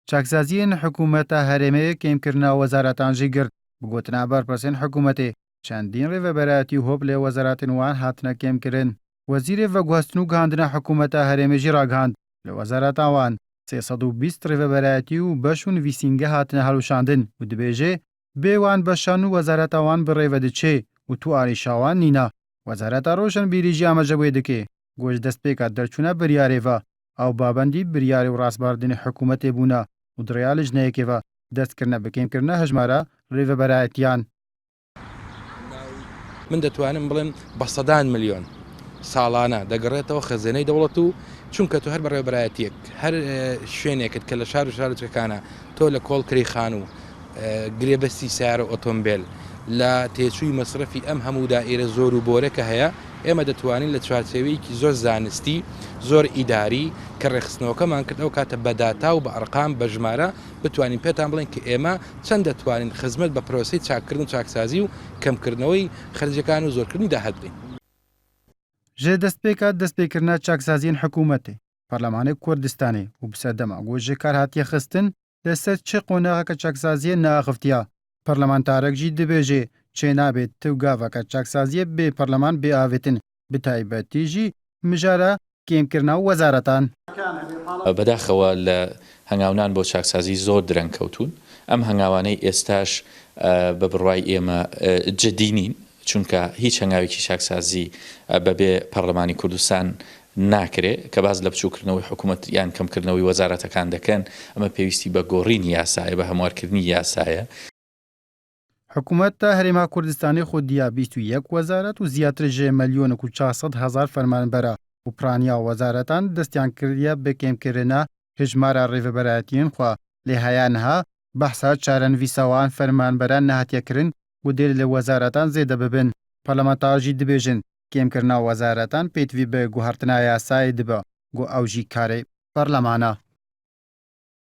چاکسازیên hikûmeta herêmê kêmkirina wezaratan jî girt. Bi gotina berpirsên hikûmetê, çendîn rêveberatî û hop lê wezaretên wan hatine kêmkirin. Wezîrê Veguhestin û Gihandina Hikûmeta Herêmê jî ragihand li wezareta wan 320 rêveberatî û beş û nivîsînge hatine hilweşandin û dibêje bê wan beşan û wezareta wan bi rêve diçe û tu arîşa wan nîne. Wezareta Rojinbîrî jî amajebûyê dike ku ji destpêka derçûna biryarê ve ew babendî biryarê û rastbardinê hikûmetê bûne û direya li jineyekê ve destkirine bi kêmkirina hejmara rêveberatiyan. من دەتوانم بڵێم بە سەدان ملیۆن ساڵانە دەگەڕێتەوە خەزانەی دەوڵەت و چونکە تو هەر بەڕێوەبەرایەتیەک هەر شوێنێکت کە لە شار و شارچەکانە تۆ لە کۆڵکری خان و گرێبەستی سیارە ئۆتۆمبیل لە تێچووی مەسرفی ئەم هەموو دائیرە زۆر و بۆرەکە هەیە ئێمە دەتوانین لە چوارچێوەیەکی زۆر زانستی زۆر ئیداری کە ڕێخستنەوەکەمان کرد ئەو کاتە بەداتا و بە ئەرقام بە ژمارە بتوانین پێتان بڵێن کە ئێمە چەند دەتوانین خزمەت بە پرۆسی چاکردن و چاکسازی و کەمکردنەوەی خەرجەکان و زۆرکردنی داهات بین. Ji destpêka destpêkirina çaksaziyên hikûmetê, Parlemanê Kurdistanê û bi serdema got ji kar hatiye xistin li ser çi qonexeke çaksaziyê neaxiftiya. Parlamentarek jî dibêje çê nabe tu gaveka çaksaziyê bê Parleman bêavêtin, bi taybetî jî mijara kêmkirina wezaretan. بەداخەوە لە هەنگاونان بۆ چاکسازی زۆر درەنگ کەوتون ئەم هەنگاوانەی ئێستاش بە بڕوای ئێمە جدی نین چونکە هیچ هەنگاوێکی چاکسازی بەبێ پەرلەمانی کوردستان ناکرێ کە باز لە بچووکردنەوەی حکوومەت یان کەمکردنەوەی وەزارەتەکان دەکەن ئەمە پێویستی بە گۆڕینی یاسایە بە هەموارکردنی یاسایە. حکوومەتە هەرێما کوردستانی خودیا 21 وەزارەت و زیاتر ژێ مەلیۆنێک و 400,000 فەرمانبەرە و پرانیا وەزارەتان دەستیان کردیە بە کێمکردنا هژمارە ڕێڤەبەرایەتیان خوا لێ هەیەنها بەحسا چارەنویسەوان فەرمانبەران نەهاتیەکردن و دێر لە وەزارەتان زێدە ببن. پەرلەمانتاژی دبێژن کێمکردنا وەزارەتان پێتوی بە گوهارتنا یاسایە دبە گۆ ئەو ژی کارێ پەرلەمانە.